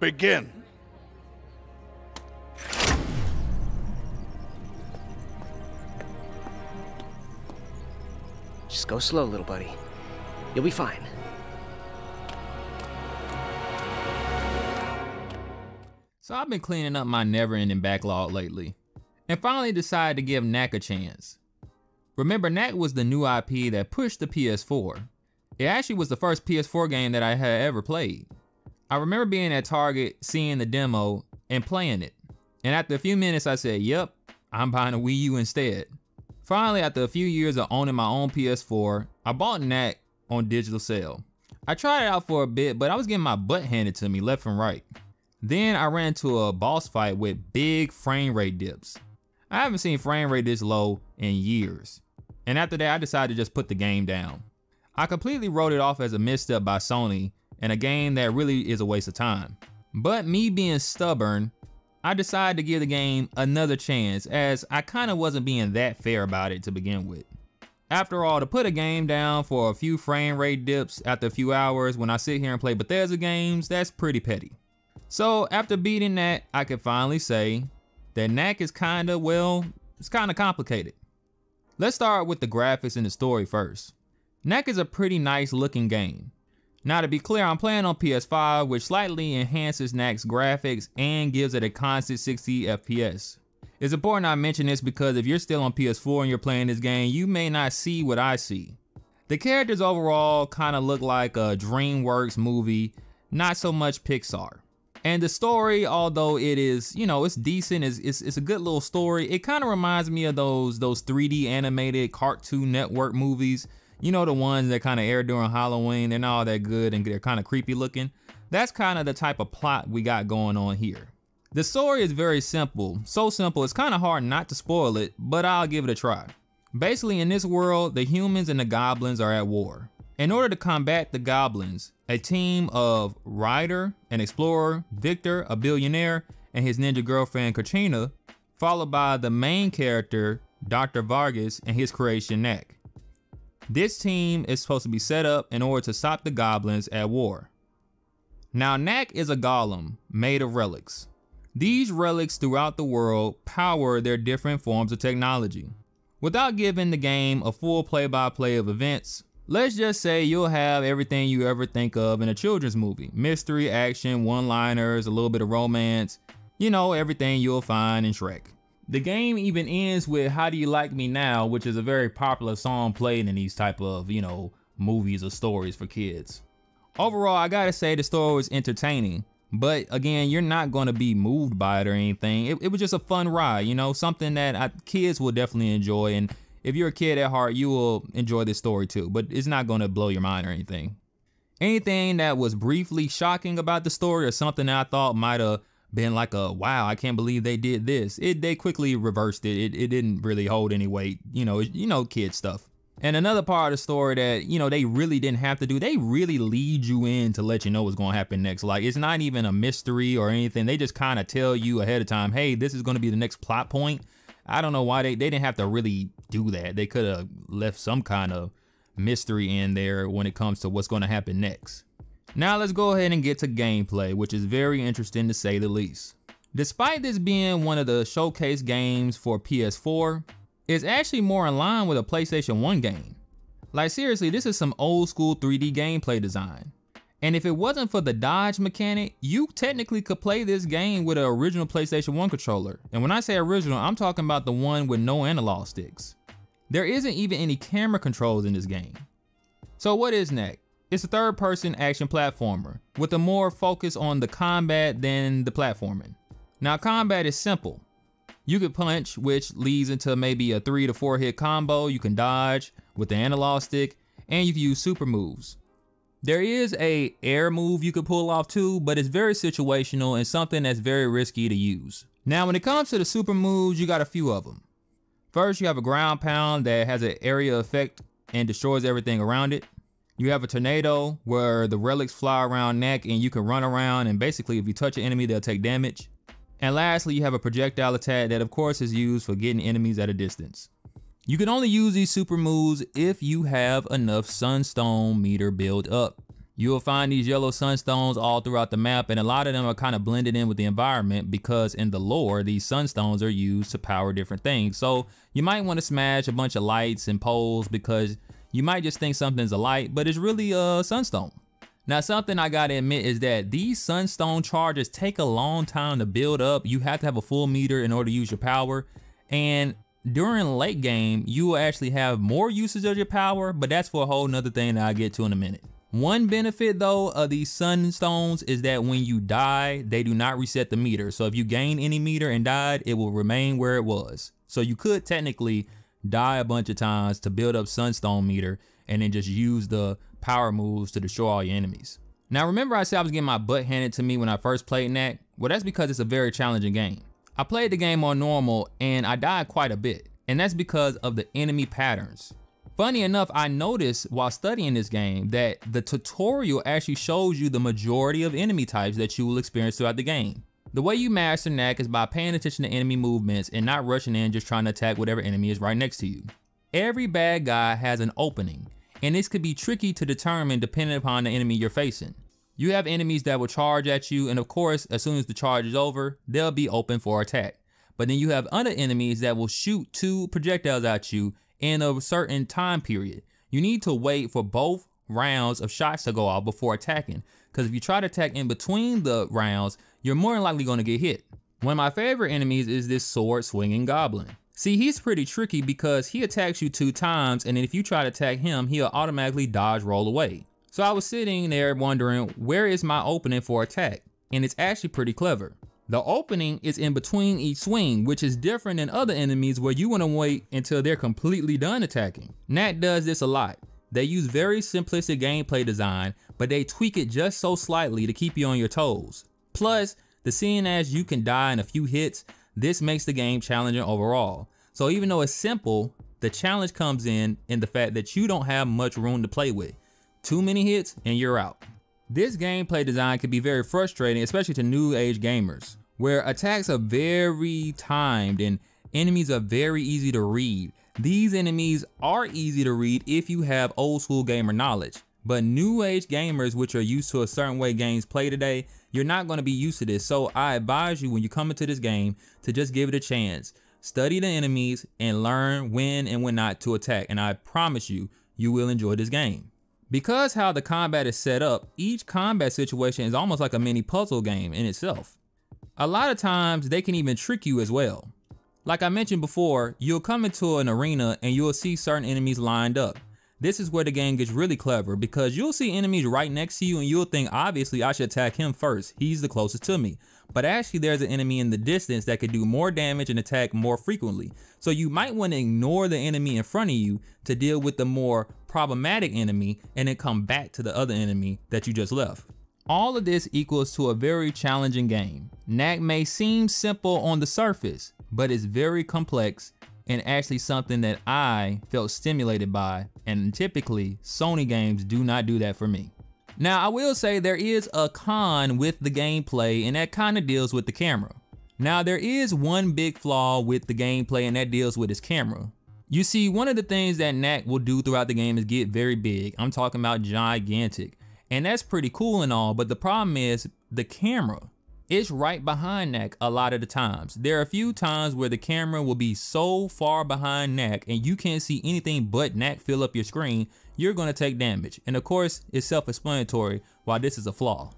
begin. Just go slow, little buddy. You'll be fine. So I've been cleaning up my never-ending backlog lately, and finally decided to give Knack a chance. Remember, Knack was the new IP that pushed the PS4. It actually was the first PS4 game that I had ever played. I remember being at Target, seeing the demo, and playing it. And after a few minutes I said, yep, I'm buying a Wii U instead. Finally, after a few years of owning my own PS4, I bought Knack on digital sale. I tried it out for a bit, but I was getting my butt handed to me left and right. Then I ran into a boss fight with big frame rate dips. I haven't seen frame rate this low in years. And after that, I decided to just put the game down. I completely wrote it off as a misstep by Sony and a game that really is a waste of time. But me being stubborn, I decided to give the game another chance, as I kind of wasn't being that fair about it to begin with. After all, to put a game down for a few frame rate dips after a few hours when I sit here and play Bethesda games, that's pretty petty. So after beating that, I can finally say that Knack is kinda, well, it's kinda complicated. Let's start with the graphics and the story first. Knack is a pretty nice looking game. Now to be clear, I'm playing on PS5, which slightly enhances Knack's graphics and gives it a constant 60 FPS. It's important I mention this because if you're still on PS4 and you're playing this game, you may not see what I see. The characters overall kinda look like a DreamWorks movie, not so much Pixar. And the story, although it is, you know, it's decent, it's a good little story. It kind of reminds me of those 3D animated Cartoon Network movies. You know, the ones that kind of air during Halloween. They're not all that good and they're kind of creepy looking. That's kind of the type of plot we got going on here. The story is very simple. So simple, it's kind of hard not to spoil it, but I'll give it a try. Basically, in this world, the humans and the goblins are at war. In order to combat the goblins, a team of Ryder, an explorer, Victor, a billionaire, and his ninja girlfriend Katrina, followed by the main character, Dr. Vargas, and his creation Knack. This team is supposed to be set up in order to stop the goblins at war. Now, Knack is a golem made of relics. These relics throughout the world power their different forms of technology. Without giving the game a full play-by-play of events, let's just say you'll have everything you ever think of in a children's movie. Mystery, action, one-liners, a little bit of romance. You know, everything you'll find in Shrek. The game even ends with How Do You Like Me Now, which is a very popular song played in these type of, you know, movies or stories for kids. Overall, I gotta say the story was entertaining. But again, you're not gonna be moved by it or anything. It was just a fun ride, you know, something that kids will definitely enjoy. And if you're a kid at heart, you will enjoy this story too, but it's not gonna blow your mind or anything. Anything that was briefly shocking about the story or something that I thought might have been like a, wow, I can't believe they did this, they quickly reversed it. It didn't really hold any weight, you know, kid stuff. And another part of the story that, you know, they really didn't have to do, they really lead you in to let you know what's gonna happen next. Like, it's not even a mystery or anything. They just kind of tell you ahead of time, hey, this is gonna be the next plot point. I don't know why they didn't have to really do that. They could have left some kind of mystery in there when it comes to what's gonna happen next. Now let's go ahead and get to gameplay, which is very interesting to say the least. Despite this being one of the showcase games for PS4, it's actually more in line with a PlayStation 1 game. Like seriously, this is some old school 3D gameplay design. And if it wasn't for the dodge mechanic, you technically could play this game with an original PlayStation 1 controller. And when I say original, I'm talking about the one with no analog sticks. There isn't even any camera controls in this game. So what is Knack? It's a third-person action platformer with a more focus on the combat than the platforming. Now combat is simple. You can punch, which leads into maybe a 3 to 4 hit combo. You can dodge with the analog stick, and you can use super moves. There is a air move you could pull off too, but it's very situational and something that's very risky to use. Now when it comes to the super moves, you got a few of them. First, you have a ground pound that has an area effect and destroys everything around it. You have a tornado where the relics fly around Knack and you can run around, and basically if you touch an enemy, they'll take damage. And lastly, you have a projectile attack that of course is used for getting enemies at a distance. You can only use these super moves if you have enough sunstone meter built up. You'll find these yellow sunstones all throughout the map, and a lot of them are kind of blended in with the environment because in the lore, these sunstones are used to power different things. So you might want to smash a bunch of lights and poles because you might just think something's a light, but it's really a sunstone. Now, something I gotta admit is that these sunstone charges take a long time to build up. You have to have a full meter in order to use your power. And during late game, you will actually have more usage of your power, but that's for a whole nother thing that I'll get to in a minute. One benefit though of these sunstones is that when you die, they do not reset the meter. So if you gain any meter and died, it will remain where it was. So you could technically die a bunch of times to build up sunstone meter and then just use the power moves to destroy all your enemies. Now remember I said I was getting my butt handed to me when I first played Knack? Well, that's because it's a very challenging game. I played the game on normal and I died quite a bit, and that's because of the enemy patterns. Funny enough, I noticed while studying this game that the tutorial actually shows you the majority of enemy types that you will experience throughout the game. The way you master Knack is by paying attention to enemy movements and not rushing in just trying to attack whatever enemy is right next to you. Every bad guy has an opening, and this could be tricky to determine depending upon the enemy you're facing. You have enemies that will charge at you, and of course, as soon as the charge is over, they'll be open for attack. But then you have other enemies that will shoot 2 projectiles at you in a certain time period. You need to wait for both rounds of shots to go off before attacking, because if you try to attack in between the rounds, you're more than likely going to get hit. One of my favorite enemies is this sword swinging goblin. See, he's pretty tricky because he attacks you 2 times, and then if you try to attack him, he'll automatically dodge roll away. So I was sitting there wondering, where is my opening for attack? And it's actually pretty clever. The opening is in between each swing, which is different than other enemies where you want to wait until they're completely done attacking. Knack does this a lot. They use very simplistic gameplay design, but they tweak it just so slightly to keep you on your toes. Plus, seeing as you can die in a few hits, this makes the game challenging overall. So even though it's simple, the challenge comes in the fact that you don't have much room to play with. Too many hits and you're out. This gameplay design can be very frustrating, especially to new age gamers, where attacks are very timed and enemies are very easy to read. These enemies are easy to read if you have old school gamer knowledge, but new age gamers which are used to a certain way games play today, you're not going to be used to this. So I advise you when you come into this game to just give it a chance. Study the enemies and learn when and when not to attack, and I promise you, you will enjoy this game. Because how the combat is set up, each combat situation is almost like a mini puzzle game in itself. A lot of times they can even trick you as well. Like I mentioned before, you'll come into an arena and you'll see certain enemies lined up. This is where the game gets really clever because you'll see enemies right next to you and you'll think, obviously I should attack him first, he's the closest to me. But actually there's an enemy in the distance that could do more damage and attack more frequently. So you might want to ignore the enemy in front of you to deal with the more problematic enemy and then come back to the other enemy that you just left. All of this equals to a very challenging game. Knack may seem simple on the surface, but it's very complex and actually something that I felt stimulated by, and typically Sony games do not do that for me. Now I will say there is a con with the gameplay, and that kind of deals with the camera. Now there is one big flaw with the gameplay, and that deals with its camera. You see, one of the things that Knack will do throughout the game is get very big. I'm talking about gigantic. And that's pretty cool and all, but the problem is the camera. It's right behind Knack a lot of the times. There are a few times where the camera will be so far behind Knack and you can't see anything but Knack fill up your screen, you're gonna take damage. And of course, it's self-explanatory why this is a flaw.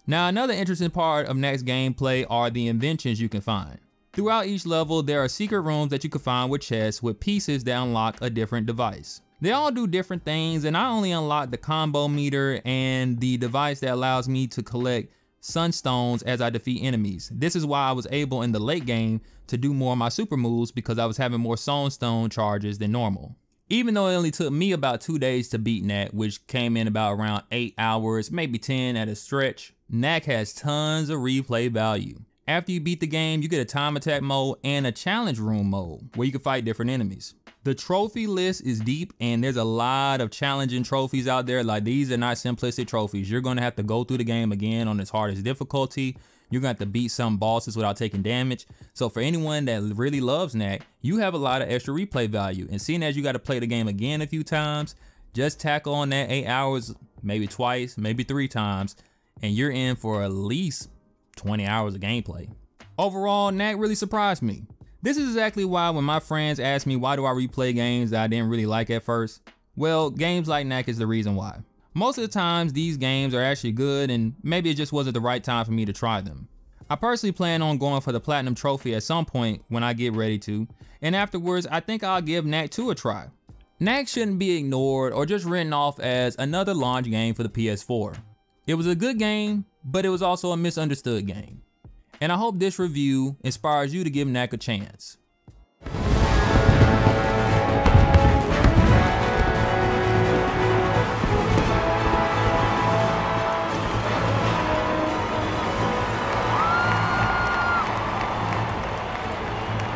Now, another interesting part of Knack's gameplay are the inventions you can find. Throughout each level, there are secret rooms that you can find with chests with pieces that unlock a different device. They all do different things, and I only unlocked the combo meter and the device that allows me to collect sunstones as I defeat enemies. This is why I was able in the late game to do more of my super moves, because I was having more sunstone charges than normal. Even though it only took me about 2 days to beat Knack, which came in about around 8 hours, maybe 10 at a stretch, Knack has tons of replay value. After you beat the game, you get a time attack mode and a challenge room mode where you can fight different enemies. The trophy list is deep, and there's a lot of challenging trophies out there. Like, these are not simplistic trophies. You're gonna have to go through the game again on its hardest difficulty. You're gonna have to beat some bosses without taking damage. So for anyone that really loves Knack, you have a lot of extra replay value. And seeing as you gotta play the game again a few times, just tackle on that 8 hours maybe twice, maybe 3 times, and you're in for at least 20 hours of gameplay. Overall, Knack really surprised me. This is exactly why when my friends ask me why do I replay games that I didn't really like at first, well, games like Knack is the reason why. Most of the times these games are actually good, and maybe it just wasn't the right time for me to try them. I personally plan on going for the Platinum Trophy at some point when I get ready to, and afterwards I think I'll give Knack 2 a try. Knack shouldn't be ignored or just written off as another launch game for the PS4. It was a good game, but it was also a misunderstood game. And I hope this review inspires you to give Knack a chance.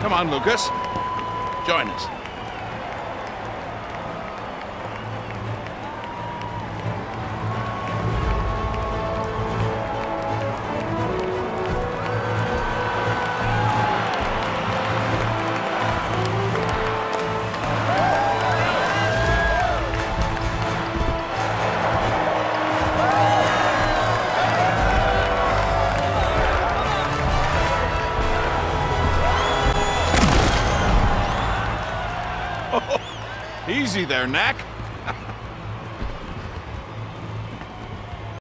Come on, Lucas. Join us. Easy there, Knack.